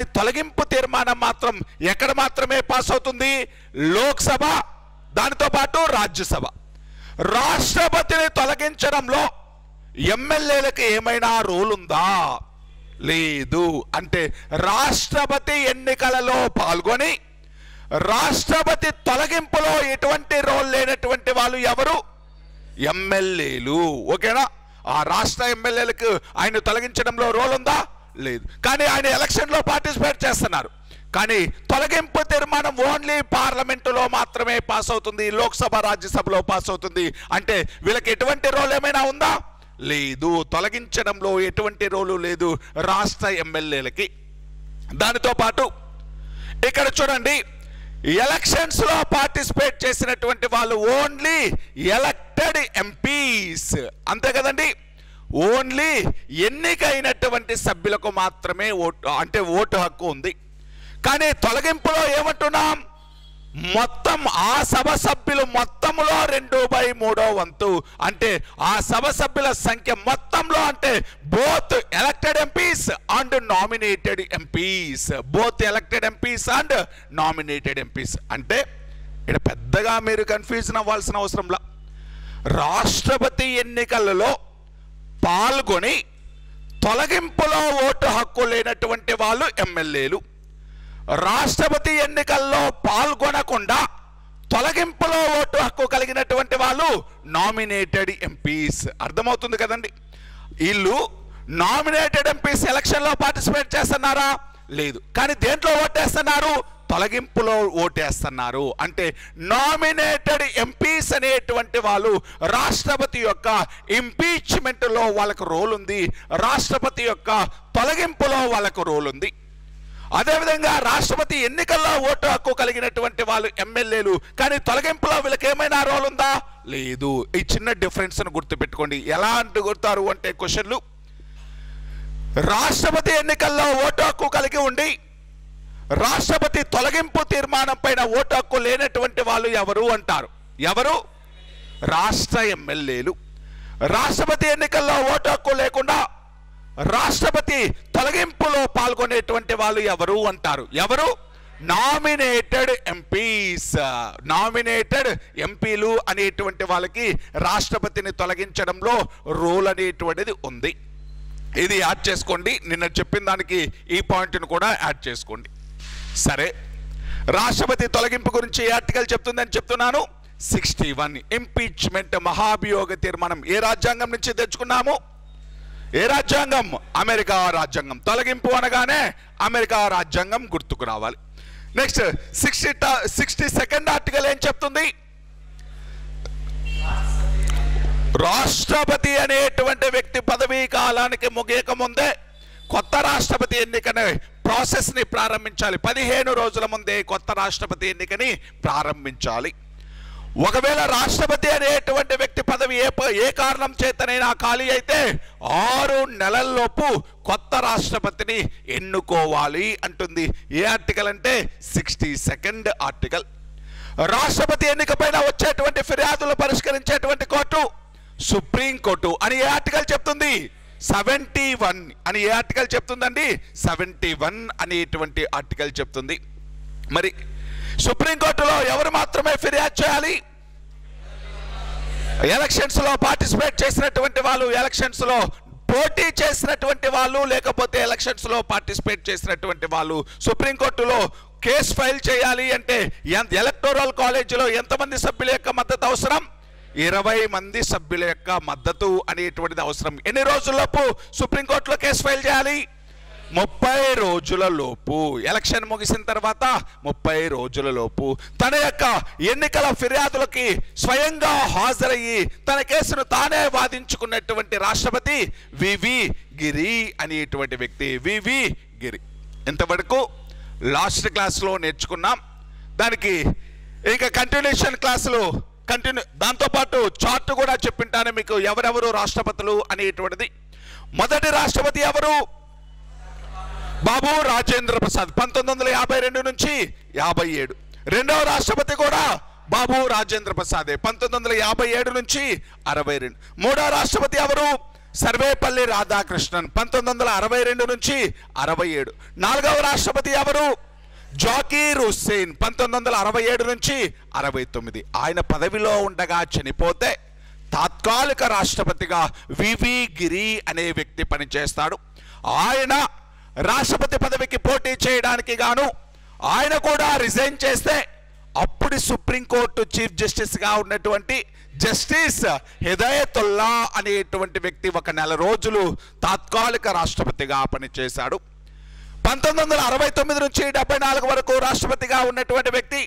తొలగింపు తీర్మానం మాత్రం ఎక్కడ మాత్రమే పాస్ అవుతుంది? లోక్సభ, దానితో పాటు రాజ్యసభ. రాష్ట్రపతిని తొలగించడంలో ఎమ్మెల్యేలకు ఏమైనా రోల్ ఉందా? లేదు. అంటే రాష్ట్రపతి ఎన్నికలలో పాల్గొని రాష్ట్రపతి తొలగింపులో ఎటువంటి రోల్ లేనటువంటి వాళ్ళు ఎవరు? ఎమ్మెల్యేలు. ఓకేనా? ఆ రాష్ట్ర ఎమ్మెల్యేలకు ఆయన తొలగించడంలో రోల్ ఉందా? లేదు. కానీ ఆయన ఎలక్షన్లో పార్టిసిపేట్ చేస్తున్నారు. కానీ తొలగింపు తీర్మానం ఓన్లీ పార్లమెంటులో మాత్రమే పాస్ అవుతుంది, లోక్సభ రాజ్యసభలో పాస్ అవుతుంది. అంటే వీళ్ళకి ఎటువంటి రోల్ ఏమైనా ఉందా? లేదు. తొలగించడంలో ఎటువంటి రోలు లేదు రాష్ట్ర ఎమ్మెల్యేలకి. దానితో పాటు ఇక్కడ చూడండి, ఎలక్షన్స్ లో పార్టిసిపేట్ చేసినటువంటి వాళ్ళు ఓన్లీ ఎలక్టెడ్ ఎంపీస్, అంతే కదండి. ఓన్లీ ఎన్నికైనటువంటి సభ్యులకు మాత్రమే ఓటు హక్కు ఉంది. కానీ తొలగింపులో ఏమంటున్నాం? మొత్తం ఆ సభ సభ్యులు మొత్తంలో 2/3 వంతు, అంటే ఆ సభ సభ్యుల సంఖ్య మొత్తంలో, అంటే both elected MPs and nominated MPs, both elected MPs and nominated MPs. అంటే ఇక్కడ పెద్దగా మీరు కన్ఫ్యూజన్ అవ్వాల్సిన అవసరంలా. రాష్ట్రపతి ఎన్నికలలో పాల్గొని తొలగింపులో ఓటు హక్కు లేనటువంటి వాళ్ళు ఎమ్మెల్యేలు. రాష్ట్రపతి ఎన్నికల్లో పాల్గొనకుండా తొలగింపులో ఓటు హక్కు కలిగినటువంటి వాళ్ళు నామినేటెడ్ ఎంపీస్. అర్థమవుతుంది కదండి. వీళ్ళు నామినేటెడ్ ఎంపీస్ ఎలక్షన్లో పార్టిసిపేట్ చేస్తున్నారా? లేదు. కానీ దేంట్లో ఓటేస్తున్నారు? తొలగింపులో ఓటేస్తున్నారు. అంటే నామినేటెడ్ ఎంపీస్ అనేటువంటి వాళ్ళు రాష్ట్రపతి యొక్క ఇంపీచ్మెంట్లో వాళ్ళకు రోల్ ఉంది, రాష్ట్రపతి యొక్క తొలగింపులో వాళ్ళకు రోల్ ఉంది. అదేవిధంగా రాష్ట్రపతి ఎన్నికల్లో ఓటు హక్కు కలిగినటువంటి వాళ్ళు ఎమ్మెల్యేలు, కానీ తొలగింపులో వీళ్ళకి ఏమైనా రోల్ ఉందా? లేదు. ఈ చిన్న డిఫరెన్స్ గుర్తుపెట్టుకోండి. ఎలా గుర్తారు అంటే క్వశ్చన్లు, రాష్ట్రపతి ఎన్నికల్లో ఓటు హక్కు కలిగి ఉండి రాష్ట్రపతి తొలగింపు తీర్మానం పైన ఓటు హక్కు లేనటువంటి వాళ్ళు ఎవరు అంటారు? ఎవరు? రాష్ట్ర ఎమ్మెల్యేలు. రాష్ట్రపతి ఎన్నికల్లో ఓటు హక్కు లేకుండా రాష్ట్రపతి తొలగింపులో పాల్గొనేటువంటి వాళ్ళు ఎవరు అంటారు? ఎవరు? Nominated MPs. నామినేటెడ్ ఎంపీలు అనేటువంటి వాళ్ళకి రాష్ట్రపతిని తొలగించడంలో రోల్ అనేటువంటిది ఉంది. ఇది యాడ్ చేసుకోండి. నిన్న చెప్పిన దానికి ఈ పాయింట్ను కూడా యాడ్ చేసుకోండి. సరే, రాష్ట్రపతి తొలగింపు గురించి ఏ ఆర్టికల్ చెప్తుందని చెప్తున్నాను? 61 ఇంపీచ్మెంట్ మహాభియోగ తీర్మానం ఏ రాజ్యాంగం నుంచి తెచ్చుకున్నాము? ఏ రాజ్యాంగం? అమెరికా రాజ్యాంగం. తొలగింపు అనగానే అమెరికా రాజ్యాంగం గుర్తుకు రావాలి. నెక్స్ట్ 62nd ఆర్టికల్ ఏం చెప్తుంది? రాష్ట్రపతి అనేటువంటి వ్యక్తి పదవీ కాలానికి ముగియక ముందే కొత్త రాష్ట్రపతి ఎన్నికని ప్రాసెస్ ని ప్రారంభించాలి. 15 రోజుల ముందే కొత్త రాష్ట్రపతి ఎన్నికని ప్రారంభించాలి. ఒకవేళ రాష్ట్రపతి అనేటువంటి వ్యక్తి పదవి ఏ కారణం చేతనైనా ఖాళీ అయితే 6 నెలల్లోపు కొత్త రాష్ట్రపతిని ఎన్నుకోవాలి అంటుంది. ఏ ఆర్టికల్ అంటే 62nd ఆర్టికల్. రాష్ట్రపతి ఎన్నికపైన వచ్చేటువంటి ఫిర్యాదులు పరిష్కరించేటువంటి కోర్టు సుప్రీంకోర్టు అని ఏ ఆర్టికల్ చెప్తుంది? 71 అని ఏ ఆర్టికల్ చెప్తుందండి? 71 అనేటువంటి ఆర్టికల్ చెప్తుంది. మరి సుప్రీంకోర్టులో ఎవరు మాత్రమే ఫిర్యాదు చేయాలి? ఎలక్షన్స్ లో పార్టిసిపేట్ చేసినటువంటి వాళ్ళు, ఎలక్షన్స్ లో పోటీ చేసినటువంటి వాళ్ళు, లేకపోతే ఎలక్షన్స్ లో పార్టిసిపేట్ చేసినటువంటి వాళ్ళు సుప్రీంకోర్టులో కేసు ఫైల్ చేయాలి. అంటే ఎలక్టోరల్ కాలేజీలో ఎంతమంది సభ్యుల యొక్క మద్దతు అవసరం? 20 మంది సభ్యుల యొక్క మద్దతు అనేటువంటిది అవసరం. ఎన్ని రోజుల్లోపు సుప్రీంకోర్టులో కేసు ఫైల్ చేయాలి? 30 రోజుల లోపు. ఎలక్షన్ ముగిసిన తర్వాత 30 రోజుల లోపు తన యొక్క ఎన్నికల ఫిర్యాదులకి స్వయంగా హాజరయ్యి తన కేసును తానే వాదించుకున్నటువంటి రాష్ట్రపతి వివి గిరి అనేటువంటి వ్యక్తి. వివి గిరి. ఇంతవరకు లాస్ట్ క్లాస్లో నేర్చుకున్నాం. దానికి ఇంకా కంటిన్యూషన్ క్లాసులు దాంతోపాటు చార్ట్ కూడా చెప్పింటాను మీకు, ఎవరెవరు రాష్ట్రపతులు అనేటువంటిది. మొదటి రాష్ట్రపతి ఎవరు? బాబు రాజేంద్ర ప్రసాద్ 1952 నుంచి 57. రెండవ రాష్ట్రపతి కూడా బాబు రాజేంద్ర ప్రసాదే 1957 నుంచి 62. మూడవ రాష్ట్రపతి ఎవరు? సర్వేపల్లి రాధాకృష్ణన్ 1962 నుంచి 67. 4వ రాష్ట్రపతి ఎవరు? జాకీర్ హుస్సేన్ 1967 నుంచి 69. ఆయన పదవిలో ఉండగా చనిపోతే తాత్కాలిక రాష్ట్రపతిగా వివి గిరి అనే వ్యక్తి పనిచేస్తాడు. ఆయన రాష్ట్రపతి పదవికి పోటీ చేయడానికి గాను ఆయన కూడా రిజైన్ చేస్తే అప్పుడు సుప్రీంకోర్టు చీఫ్ జస్టిస్గా ఉన్నటువంటి జస్టిస్ హిదాయతుల్లా అనేటువంటి వ్యక్తి 1 నెల రోజులు తాత్కాలిక రాష్ట్రపతిగా పనిచేశాడు. 1969 నుంచి 74 వరకు రాష్ట్రపతిగా ఉన్నటువంటి వ్యక్తి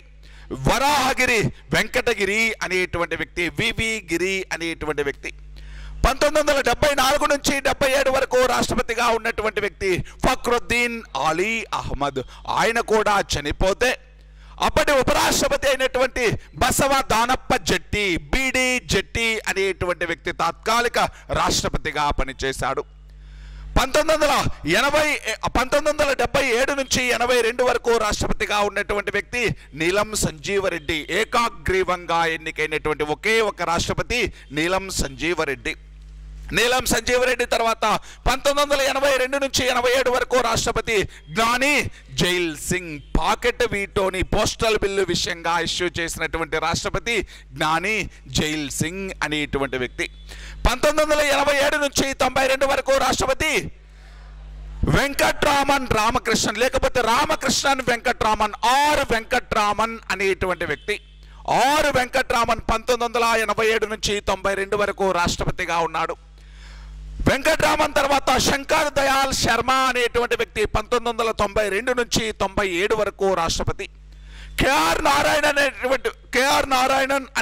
వరాహగిరి వెంకటగిరి అనేటువంటి వ్యక్తి, వివి గిరి అనేటువంటి వ్యక్తి. 1974 నుంచి 77 వరకు రాష్ట్రపతిగా ఉన్నటువంటి వ్యక్తి ఫక్రుద్దీన్ అలీ అహ్మద్. ఆయన కూడా చనిపోతే అప్పటి ఉపరాష్ట్రపతి అయినటువంటి బసవ దానప్ప జట్టి, బిడి జట్టి అనేటువంటి వ్యక్తి తాత్కాలిక రాష్ట్రపతిగా పనిచేశాడు. 1977 నుంచి 82 వరకు రాష్ట్రపతిగా ఉన్నటువంటి వ్యక్తి నీలం సంజీవరెడ్డి. ఏకాగ్రీవంగా ఎన్నికైనటువంటి ఒకే ఒక రాష్ట్రపతి నీలం సంజీవరెడ్డి. నీలం సంజీవరెడ్డి తర్వాత 1982 నుంచి 87 వరకు రాష్ట్రపతి జ్ఞాని జైల్ సింగ్. పాకెట్ వీటోని పోస్టల్ బిల్లు విషయంగా ఇష్యూ చేసినటువంటి రాష్ట్రపతి జ్ఞాని జైల్ సింగ్ అనేటువంటి వ్యక్తి. 1987 నుంచి 92 వరకు రాష్ట్రపతి వెంకట్రామన్ రామకృష్ణన్, లేకపోతే రామకృష్ణన్ వెంకట్రామన్, ఆర్ వెంకట్రామన్ అనేటువంటి వ్యక్తి. ఆర్ వెంకట్రామన్ 1987 నుంచి 92 వరకు రాష్ట్రపతిగా ఉన్నాడు. వెంకట్రామన్ తర్వాత శంకర్ దయాల్ శర్మ అనేటువంటి వ్యక్తి 1992 నుంచి 97 వరకు రాష్ట్రపతి. కేఆర్ నారాయణన్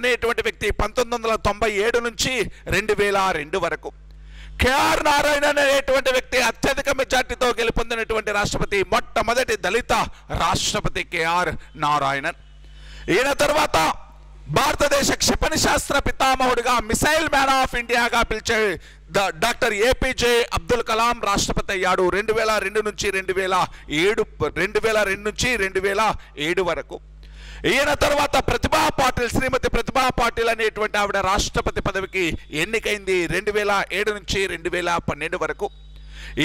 అనేటువంటి వ్యక్తి 1997 నుంచి 2002 వరకు. కేఆర్ నారాయణన్ అనేటువంటి వ్యక్తి అత్యధిక మెజార్టీతో గెలుపొందినటువంటి రాష్ట్రపతి, మొట్టమొదటి దళిత రాష్ట్రపతి కేఆర్ నారాయణన్. ఈయన తర్వాత భారతదేశ క్షిపణి శాస్త్ర పితామహుడిగా, మిసైల్ మ్యాన్ ఆఫ్ ఇండియాగా పిలిచే డాక్టర్ ఏపీజే అబ్దుల్ కలాం రాష్ట్రపతి అయ్యాడు 2002 నుంచి 2007 వరకు. ఈయన తర్వాత ప్రతిభా పాటిల్, శ్రీమతి ప్రతిభా పాటిల్ అనేటువంటి ఆవిడ రాష్ట్రపతి పదవికి ఎన్నికైంది 2007 నుంచి 2012 వరకు.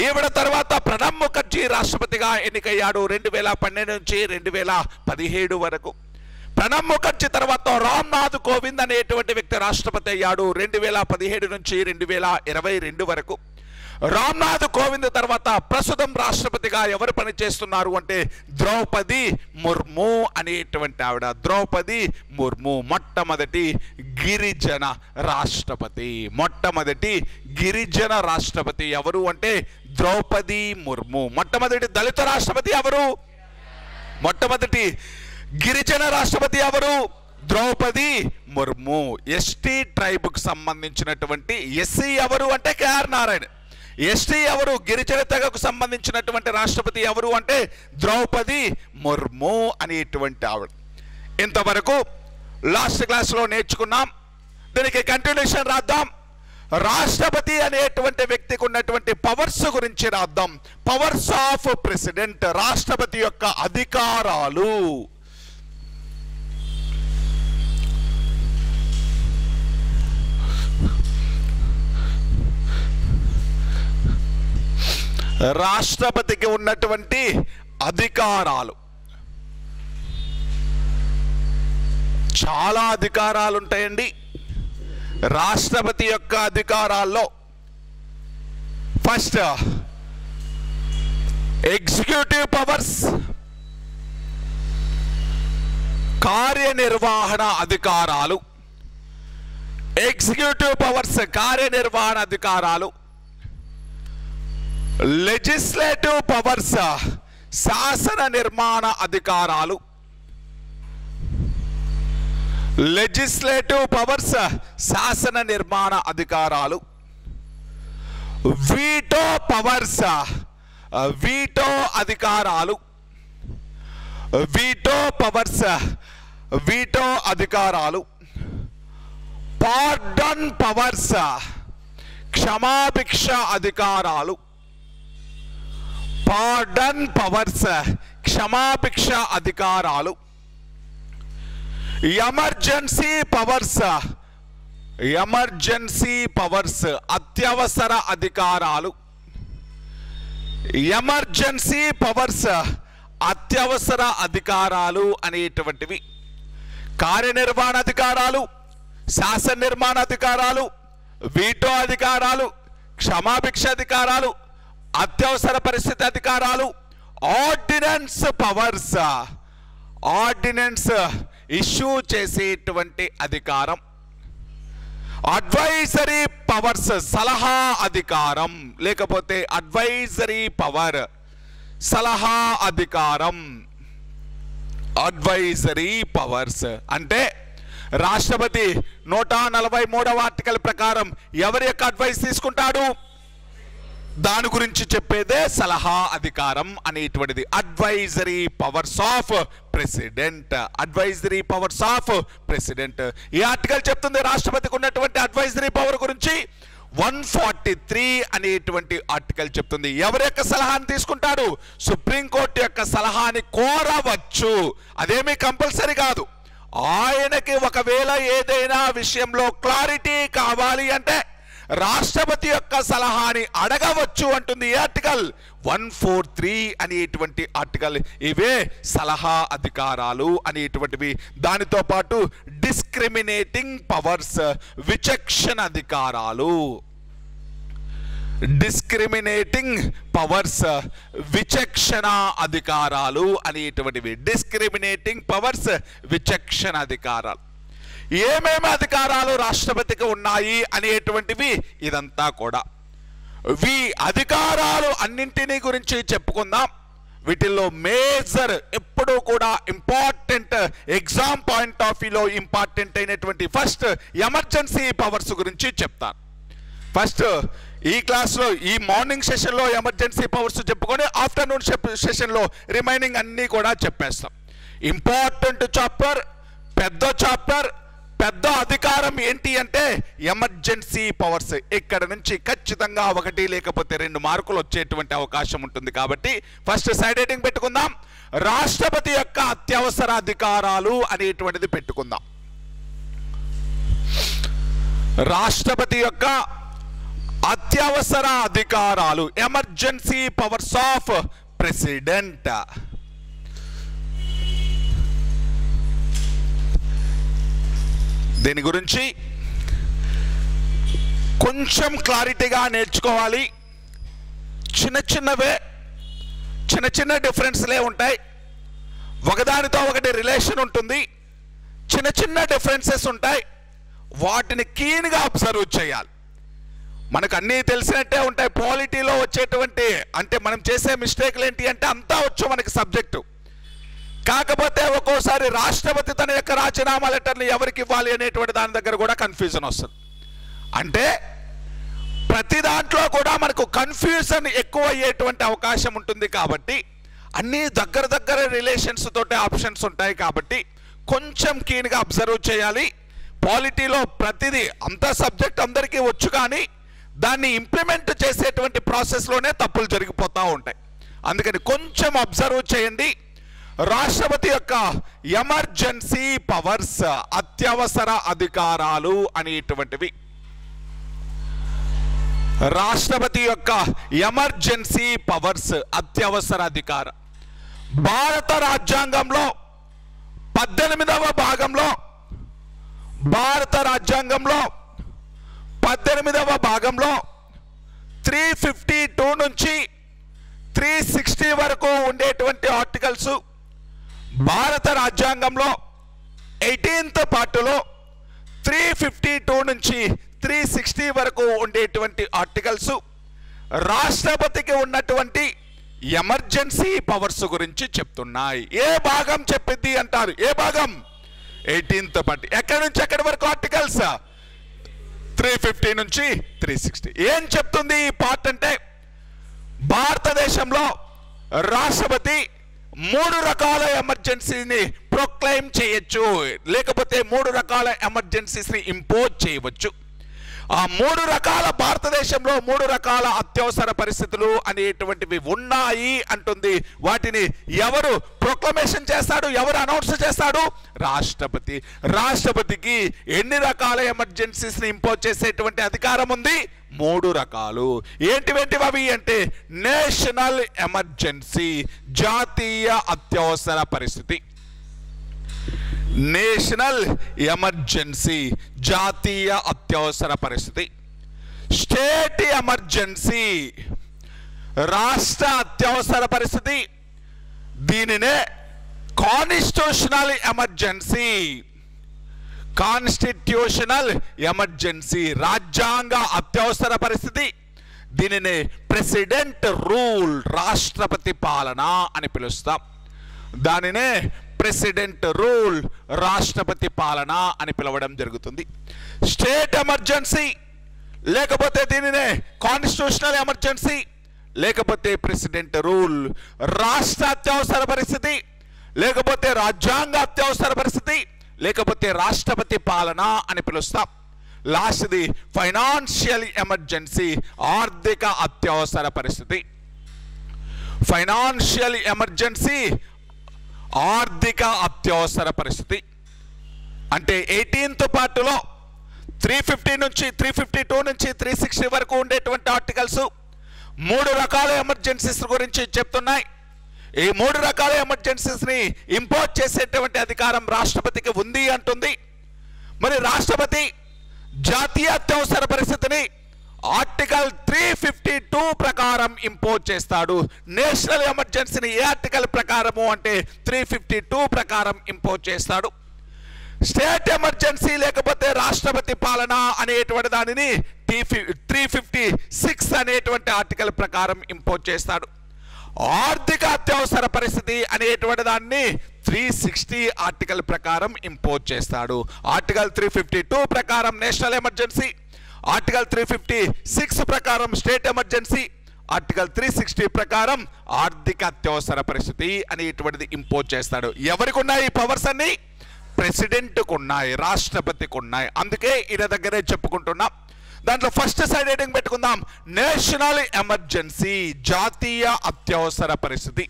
ఈవిడ తర్వాత ప్రణబ్ ముఖర్జీ రాష్ట్రపతిగా ఎన్నికయ్యాడు 2012 నుంచి 2017 వరకు. ప్రణబ్ ముఖర్జీ తర్వాత రామ్నాథ్ కోవింద్ అనేటువంటి వ్యక్తి రాష్ట్రపతి అయ్యాడు 2017 నుంచి 2022 వరకు. రామ్నాథ్ కోవింద్ తర్వాత ప్రస్తుతం రాష్ట్రపతిగా ఎవరు పనిచేస్తున్నారు అంటే ద్రౌపది ముర్ము అనేటువంటి ఆవిడ. ద్రౌపది ముర్ము మొట్టమొదటి గిరిజన రాష్ట్రపతి. మొట్టమొదటి గిరిజన రాష్ట్రపతి ఎవరు అంటే ద్రౌపది ముర్ము. మొట్టమొదటి దళిత రాష్ట్రపతి ఎవరు? మొట్టమొదటి గిరిజన రాష్ట్రపతి ఎవరు? ద్రౌపది ముర్ము. ఎస్టీ ట్రైబ్కు సంబంధించినటువంటి ఎస్సీ ఎవరు అంటే కేఆర్ నారాయణ. ఎస్టీ ఎవరు? గిరిజన తెగకు సంబంధించినటువంటి రాష్ట్రపతి ఎవరు అంటే ద్రౌపది ముర్ము అనేటువంటి ఆవిడ. ఇంతవరకు లాస్ట్ క్లాస్లో నేర్చుకున్నాం. దీనికి కంటిన్యూషన్ రాద్దాం. రాష్ట్రపతి అనేటువంటి వ్యక్తికి ఉన్నటువంటి పవర్స్ గురించి రాద్దాం. పవర్స్ ఆఫ్ ప్రెసిడెంట్, రాష్ట్రపతి యొక్క అధికారాలు. రాష్ట్రపతికి ఉన్నటువంటి అధికారాలు, చాలా అధికారాలు ఉంటాయండి. రాష్ట్రపతి యొక్క అధికారాల్లో ఫస్ట్ ఎగ్జిక్యూటివ్ పవర్స్, కార్యనిర్వహణ అధికారాలు. ఎగ్జిక్యూటివ్ పవర్స్, కార్యనిర్వహణ అధికారాలు. లెజిస్లేటివ్ పవర్స్, శాసన నిర్మాణ అధికారాలు. లెజిస్లేటివ్ పవర్స్, శాసన నిర్మాణ అధికారాలు. వీటో పవర్స్, వీటో అధికారాలు. వీటో పవర్స్, వీటో అధికారాలు. పార్డన్ పవర్స్, క్షమాభిక్ష అధికారాలు. పార్డన్ పవర్స్, క్షమాభిక్ష అధికారాలు. ఎమర్జెన్సీ పవర్స్, ఎమర్జెన్సీ పవర్స్, అత్యవసర అధికారాలు. ఎమర్జెన్సీ పవర్స్, అత్యవసర అధికారాలు అనేటువంటివి కార్యనిర్వహణ అధికారాలు, శాసన నిర్మాణ అధికారాలు, వీటో అధికారాలు, క్షమాభిక్ష అధికారాలు, అత్యవసర పరిస్థితి అధికారాలు, ఆర్డినెన్స్ పవర్స్, ఆర్డినెన్స్ ఇష్యూ చేసేటువంటి అధికారం, అడ్వైజరీ పవర్స్, సలహా అధికారం, లేకపోతే అడ్వైజరీ పవర్, సలహా అధికారం. అడ్వైజరీ పవర్స్ అంటే రాష్ట్రపతి 143వ ఆర్టికల్ ప్రకారం ఎవరి యొక్క అడ్వైస్ తీసుకుంటాడు, దాని గురించి చెప్పేదే సలహా అధికారం అనేటువంటిది. Advisory powers of president, advisory powers of president. ఈ ఆర్టికల్ చెప్తుంది రాష్ట్రపతికి ఉన్నటువంటి అడ్వైజరీ పవర్ గురించి. 143 అనేటువంటి ఆర్టికల్ చెప్తుంది ఎవరి యొక్క సలహాని తీసుకుంటాడు, సుప్రీంకోర్టు యొక్క సలహాని కోరవచ్చు, అదేమీ కంపల్సరీ కాదు. ఆయనకి ఒకవేళ ఏదైనా విషయంలో క్లారిటీ కావాలి అంటే రాష్ట్రపతి యొక్క సలహాని అడగవచ్చు అంటుంది ఈ ఆర్టికల్ 143 అనేటువంటి ఆర్టికల్. ఇవే సలహా అధికారాలు అనేటువంటివి. దానితో పాటు డిస్క్రిమినేటింగ్ పవర్స్, విచక్షణ అధికారాలు. డిస్క్రిమినేటింగ్ పవర్స్, విచక్షణ అధికారాలు అనేటువంటివి. డిస్క్రిమినేటింగ్ పవర్స్, విచక్షణ అధికారాలు. ఏమేమి అధికారాలు రాష్ట్రపతికి ఉన్నాయి అనేటువంటివి ఇదంతా కూడా. ఈ అధికారాలు అన్నింటినీ గురించి చెప్పుకుందాం. వీటిల్లో మేజర్ ఎప్పుడూ కూడా ఇంపార్టెంట్, ఎగ్జామ్ పాయింట్ ఆఫ్ వ్యూలో ఇంపార్టెంట్ అయినటువంటి ఫస్ట్ ఎమర్జెన్సీ పవర్స్ గురించి చెప్తాను. ఫస్ట్ ఈ క్లాస్లో ఈ మార్నింగ్ సెషన్లో ఎమర్జెన్సీ పవర్స్ చెప్పుకొని ఆఫ్టర్నూన్ సెషన్లో రిమైనింగ్ అన్నీ కూడా చెప్పేస్తాం. ఇంపార్టెంట్ చాప్టర్, పెద్ద చాప్టర్, పెద్ద అధికారం ఏంటి అంటే ఎమర్జెన్సీ పవర్స్. ఇక్కడ నుంచి ఖచ్చితంగా 1 లేకపోతే 2 మార్కులు వచ్చేటువంటి అవకాశం ఉంటుంది. కాబట్టి ఫస్ట్ సైడ్ హెడ్డింగ్ పెట్టుకుందాం, రాష్ట్రపతి యొక్క అత్యవసర అధికారాలు అనేటువంటిది పెట్టుకుందాం. రాష్ట్రపతి యొక్క అత్యవసర అధికారాలు, ఎమర్జెన్సీ పవర్స్ ఆఫ్ ప్రెసిడెంట్. దీని గురించి కొంచెం క్లారిటీగా నేర్చుకోవాలి. చిన్న చిన్న డిఫరెన్స్లే ఉంటాయి, ఒకదానితో ఒకటి రిలేషన్ ఉంటుంది, చిన్న డిఫరెన్సెస్ ఉంటాయి. వాటిని కీన్గా అబ్జర్వ్ చేయాలి. మనకు అన్నీ తెలిసినట్టే ఉంటాయి. పాలిటీలో వచ్చేటువంటి అంటే మనం చేసే మిస్టేక్లు ఏంటి అంటే అంతా వచ్చు మనకి సబ్జెక్టు. కాకపోతే ఒక్కోసారి రాష్ట్రపతి తన యొక్క రాజీనామా లెటర్లు ఎవరికి ఇవ్వాలి అనేటువంటి దాని దగ్గర కూడా కన్ఫ్యూజన్ వస్తుంది. అంటే ప్రతి దాంట్లో కూడా మనకు కన్ఫ్యూజన్ ఎక్కువ అయ్యేటువంటి అవకాశం ఉంటుంది. కాబట్టి అన్నీ దగ్గర రిలేషన్స్ తోటి ఆప్షన్స్ ఉంటాయి. కాబట్టి కొంచెం కీన్గా అబ్జర్వ్ చేయాలి. పాలిటీలో ప్రతిదీ అంత సబ్జెక్ట్ అందరికీ వచ్చు, కానీ దాన్ని ఇంప్లిమెంట్ చేసేటువంటి ప్రాసెస్లోనే తప్పులు జరిగిపోతూ ఉంటాయి. అందుకని కొంచెం అబ్జర్వ్ చేయండి. రాష్ట్రపతి యొక్క ఎమర్జెన్సీ పవర్స్, అత్యవసర అధికారాలు అనేటువంటివి. రాష్ట్రపతి యొక్క ఎమర్జెన్సీ పవర్స్, అత్యవసర అధికారం భారత రాజ్యాంగంలో 18వ భాగంలో, భారత రాజ్యాంగంలో 18వ భాగంలో 352 నుంచి 360 వరకు ఉండేటువంటి ఆర్టికల్స్, భారత రాజ్యాంగంలో 18th పార్టులో 352 నుంచి 360 వరకు ఉండేటువంటి ఆర్టికల్స్ రాష్ట్రపతికి ఉన్నటువంటి ఎమర్జెన్సీ పవర్స్ గురించి చెప్తున్నాయి. ఏ భాగం చెప్పింది అంటారు? ఏ భాగం? 18th part. ఎక్కడి నుంచి ఎక్కడి వరకు ఆర్టికల్స్? 350 నుంచి 360. ఏం చెప్తుంది ఈ పార్ట్ అంటే, భారతదేశంలో రాష్ట్రపతి 3 రకాల ఎమర్జెన్సీని ప్రొక్లైమ్ చేయొచ్చు, లేకపోతే 3 రకాల ఎమర్జెన్సీస్ని ఇంపోజ్ చేయవచ్చు. ఆ 3 రకాల భారతదేశంలో 3 రకాల అత్యవసర పరిస్థితులు అనేటువంటివి ఉన్నాయి అంటుంది. వాటిని ఎవరు ప్రొక్లమేషన్ చేస్తాడు, ఎవరు అనౌన్స్ చేస్తాడు? రాష్ట్రపతి. రాష్ట్రపతికి ఎన్ని రకాల ఎమర్జెన్సీస్ ని ఇంపోజ్ చేసేటువంటి అధికారం ఉంది? 3 రకాలు. ఏంటివేంటివి అవి అంటే నేషనల్ ఎమర్జెన్సీ, జాతీయ అత్యవసర పరిస్థితి. నేషనల్ ఎమర్జెన్సీ, జాతీయ అత్యవసర పరిస్థితి. స్టేట్ ఎమర్జెన్సీ, రాష్ట్ర అత్యవసర పరిస్థితి. దీనినే కాన్స్టిట్యూషనల్ ఎమర్జెన్సీ, కాన్స్టిట్యూషనల్ ఎమర్జెన్సీ, రాజ్యాంగ అత్యవసర పరిస్థితి. దీనినే ప్రెసిడెంట్ రూల్, రాష్ట్రపతి పాలన అని పిలుస్తాం. దానినే ప్రెసిడెంట్ రూల్, రాష్ట్రపతి పాలన అని పిలవడం జరుగుతుంది. స్టేట్ ఎమర్జెన్సీ లేకపోతే దీనినే కాన్స్టిట్యూషనల్ ఎమర్జెన్సీ, లేకపోతే ప్రెసిడెంట్ రూల్, రాష్ట్ర అత్యవసర పరిస్థితి, లేకపోతే రాజ్యాంగ అత్యవసర పరిస్థితి, లేకపోతే రాష్ట్రపతి పాలన అని పిలుస్తాం. లాస్ట్ది ఫైనాన్షియల్ ఎమర్జెన్సీ, ఆర్థిక అత్యవసర పరిస్థితి. ఫైనాన్షియల్ ఎమర్జెన్సీ, ఆర్థిక అత్యవసర పరిస్థితి. అంటే 18th పార్టులో 350 నుంచి 352 నుంచి 360 వరకు ఉండేటువంటి ఆర్టికల్స్ 3 రకాల ఎమర్జెన్సీస్ గురించి చెప్తున్నాయి. ఈ 3 రకాల ఎమర్జెన్సీస్ ని ఇంపోజ్ చేసేటువంటి అధికారం రాష్ట్రపతికి ఉంది అంటుంది. మరి రాష్ట్రపతి జాతీయ అత్యవసర పరిస్థితిని ఆర్టికల్ 352 ప్రకారం ఇంపోజ్ చేస్తాడు. నేషనల్ ఎమర్జెన్సీని ఏ ఆర్టికల్ ప్రకారము అంటే 352 ప్రకారం ఇంపోజ్ చేస్తాడు. స్టేట్ ఎమర్జెన్సీ లేకపోతే రాష్ట్రపతి పాలన అనేటువంటి దానిని 356 అనేటువంటి ఆర్టికల్ ప్రకారం ఇంపోజ్ చేస్తాడు. ఆర్థిక అత్యవసర పరిస్థితి అనేటువంటి దాన్ని 360 ఆర్టికల్ ప్రకారం ఇంపోజ్ చేస్తాడు. ఆర్టికల్ 352 ప్రకారం నేషనల్ ఎమర్జెన్సీ, ఆర్టికల్ 356 ప్రకారం స్టేట్ ఎమర్జెన్సీ, ఆర్టికల్ 360 ప్రకారం ఆర్థిక అత్యవసర పరిస్థితి అనేటువంటిది ఇంపోజ్ చేస్తాడు. ఎవరికి ఉన్నాయి ఈ పవర్స్ అన్ని? ప్రెసిడెంట్కు ఉన్నాయి, రాష్ట్రపతికి ఉన్నాయి. అందుకే ఈయన దగ్గరే చెప్పుకుంటున్నాం. దాంట్లో ఫస్ట్ సైడ్ హెడ్డింగ్ పెట్టుకుందాం, నేషనల్ ఎమర్జెన్సీ, జాతీయ అత్యవసర పరిస్థితి.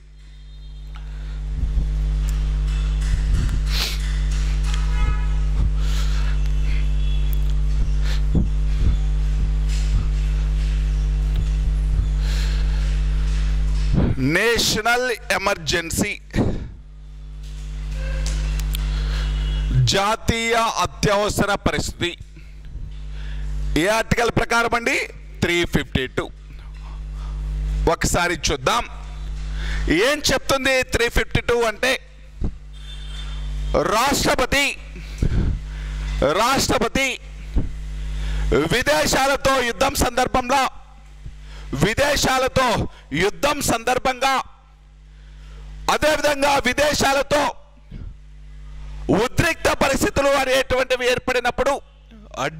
నేషనల్ ఎమర్జెన్సీ, జాతీయ అత్యవసర పరిస్థితి ఏ ఆర్టికల్ ప్రకారం అండి? 352. ఒకసారి చూద్దాం ఏం చెప్తుంది 352 అంటే. రాష్ట్రపతి విదేశాలతో యుద్ధం సందర్భంగా అదేవిధంగా విదేశాలతో ఉద్రిక్త పరిస్థితులు అనేటువంటివి ఏర్పడినప్పుడు,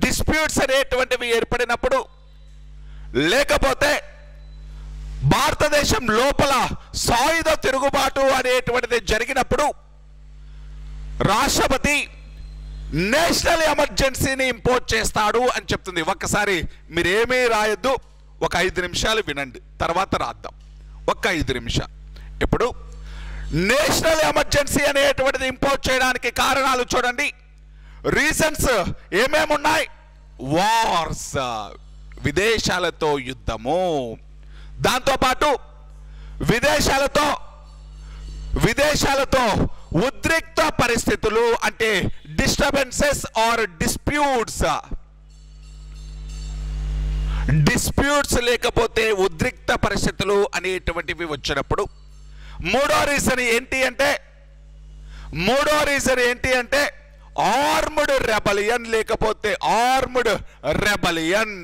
డిస్ప్యూట్స్ అనేటువంటివి ఏర్పడినప్పుడు, లేకపోతే భారతదేశం లోపల సాయుధ తిరుగుబాటు అనేటువంటిది జరిగినప్పుడు రాష్ట్రపతి నేషనల్ ఎమర్జెన్సీని ఇంపోజ్ చేస్తాడు అని చెప్తుంది. ఒక్కసారి మీరేమీ రాయొద్దు, ఒక 5 నిమిషాలు వినండి, తర్వాత రాద్దాం. ఒక 5 నిమిషాలు. ఇప్పుడు నేషనల్ ఎమర్జెన్సీ అనేటువంటిది ఇంపోజ్ చేయడానికి కారణాలు చూడండి. రీజన్స్ ఏమేమి ఉన్నాయి? వార్స్, విదేశాలతో యుద్ధము, దాంతోపాటు విదేశాలతో ఉద్రిక్త పరిస్థితులు అంటే డిస్టర్బెన్సెస్ ఆర్ డిస్ప్యూట్స్ లేకపోతే ఉద్రిక్త పరిస్థితులు అనేటువంటివి వచ్చినప్పుడు. మూడో రీజన్ ఏంటి అంటే ఆర్మ్డ్ రెబలియన్, లేకపోతే ఆర్మ్డ్ రెబలియన్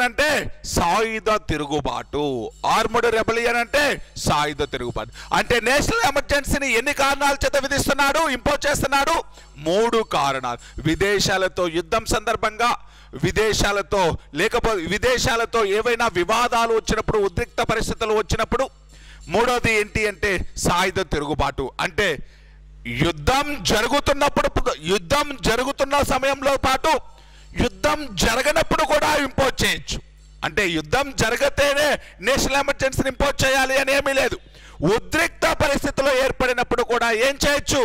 అంటే సాయుధ తిరుగుబాటు. అంటే నేషనల్ ఎమర్జెన్సీని ఎన్ని కారణాల చేత విధిస్తున్నాడు, ఇంపోజ్ చేస్తున్నాడు? 3 కారణాలు. విదేశాలతో యుద్ధం సందర్భంగా, విదేశాలతో ఏవైనా వివాదాలు వచ్చినప్పుడు, ఉద్రిక్త పరిస్థితులు వచ్చినప్పుడు. మూడోది ఏంటి అంటే సాయుధ తిరుగుబాటు. అంటే యుద్ధం జరుగుతున్న సమయంలో పాటు యుద్ధం జరగనప్పుడు కూడా ఇంపోజ్ చేయొచ్చు. అంటే యుద్ధం జరిగితేనే నేషనల్ ఎమర్జెన్సీని ఇంపోజ్ చేయాలి అని ఏమీ లేదు. ఉద్రిక్త పరిస్థితుల్లో ఏర్పడినప్పుడు కూడా ఏం చేయొచ్చు?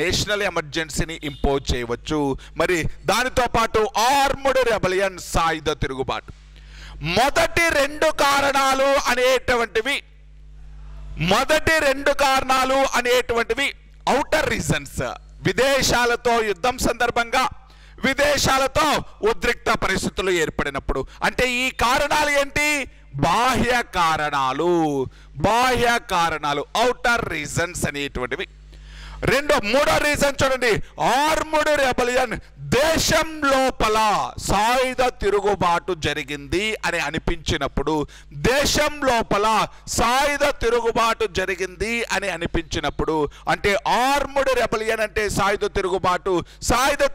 నేషనల్ ఎమర్జెన్సీని ఇంపోజ్ చేయవచ్చు. మరి దానితో పాటు ఆర్మ్డ్ రెబలియన్, సాయుధ తిరుగుబాటు. మొదటి రెండు కారణాలు అనేటువంటివి ఔటర్ రీజన్స్, విదేశాలతో యుద్ధం సందర్భంగా విదేశాలతో ఉద్రిక్త పరిస్థితులు ఏర్పడినప్పుడు. అంటే ఈ కారణాలు ఏంటి? బాహ్య కారణాలు ఔటర్ రీజన్స్ అనేటువంటివి. మూడో రీజన్ చూడండి, ఆర్మ్డ్ రెబలియన్, దేశం లోపల సాయుధ తిరుగుబాటు జరిగింది అని అనిపించినప్పుడు, దేశం లోపల సాయుధ తిరుగుబాటు జరిగింది అని అనిపించినప్పుడు, అంటే ఆర్మ్డ్ రెబలియన్ అంటే సాయుధ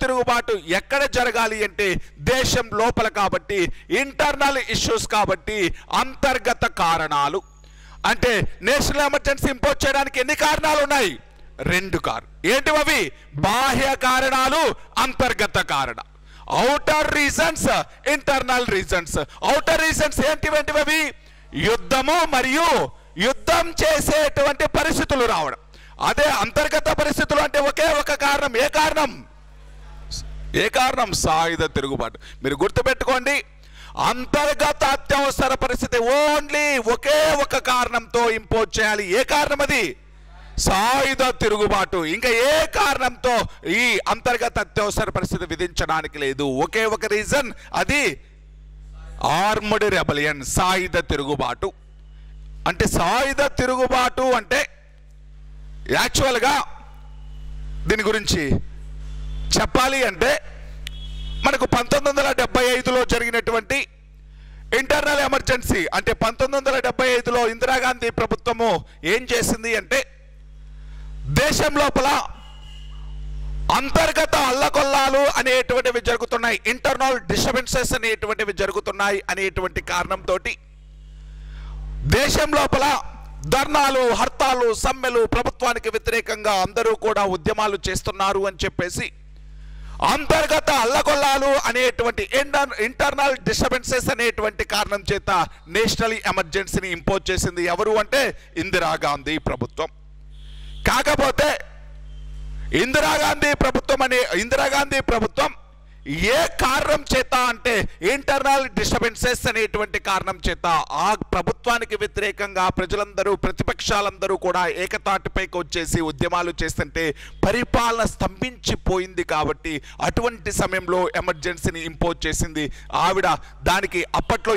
తిరుగుబాటు ఎక్కడ జరగాలి అంటే దేశం లోపల కాబట్టి, ఇంటర్నల్ ఇష్యూస్ కాబట్టి, అంతర్గత కారణాలు. అంటే నేషనల్ ఎమర్జెన్సీ ఇంపోజ్ చేయడానికి ఎన్ని కారణాలు ఉన్నాయి? 2 కారణాలు. ఏంటివి? బాహ్య కారణాలు, అంతర్గత కారణాలు. Outer reasons, internal reasons. Outer reasons ఏంటివి? యుద్ధము మరియు యుద్ధం చేసేటువంటి పరిస్థితులు రావడం. అదే అంతర్గత పరిస్థితులు అంటే ఒకే ఒక కారణం. ఏ కారణం? సాయుధ తిరుగుబాటు. మీరు గుర్తుపెట్టుకోండి, అంతర్గత అత్యవసర పరిస్థితి ఓన్లీ ఒకే ఒక కారణంతో ఇంపోజ్ చేయాలి. ఏ కారణం అది? సాయుధ తిరుగుబాటు. ఇంకా ఏ కారణంతో ఈ అంతర్గత అత్యవసర పరిస్థితి విధించడానికి లేదు. ఒకే ఒక రీజన్, అది ఆర్మ్డ్ రెబలియన్, సాయుధ తిరుగుబాటు. అంటే సాయుధ తిరుగుబాటు అంటే యాక్చువల్గా దీని గురించి చెప్పాలి అంటే మనకు 1975లో జరిగినటువంటి ఇంటర్నల్ ఎమర్జెన్సీ, అంటే 1975లో ఇందిరాగాంధీ ప్రభుత్వము ఏం చేసింది అంటే దేశం లోపల అంతర్గత అల్లకొల్లాలు అనేటువంటివి జరుగుతున్నాయి, ఇంటర్నల్ డిస్టర్బెన్సెస్ అనేటువంటివి జరుగుతున్నాయి అనేటువంటి కారణంతో దేశం లోపల ధర్నాలు, హర్తాలు, సమ్మెలు, ప్రభుత్వానికి వ్యతిరేకంగా అందరూ కూడా ఉద్యమాలు చేస్తున్నారు అని చెప్పేసి అంతర్గత అల్లకొల్లాలు అనేటువంటి ఇంటర్నల్ డిస్టర్బెన్సెస్ అనేటువంటి కారణం చేత నేషనల్ ఎమర్జెన్సీని ఇంపోజ్ చేసింది ఎవరు అంటే ఇందిరాగాంధీ ప్రభుత్వం. కాకపోతే ఇందిరాగాంధీ ప్రభుత్వం ఏ కారణం చేత అంటే ఇంటర్నల్ డిస్టర్బెన్సెస్ అనేటువంటి కారణం చేత ఆ ప్రభుత్వానికి వ్యతిరేకంగా ప్రజలందరూ, ప్రతిపక్షాలందరూ కూడా ఏకతాటిపైకి వచ్చేసి ఉద్యమాలు చేస్తుంటే పరిపాలన స్తంభించిపోయింది. కాబట్టి అటువంటి సమయంలో ఎమర్జెన్సీని ఇంపోజ్ చేసింది ఆవిడ. దానికి అప్పట్లో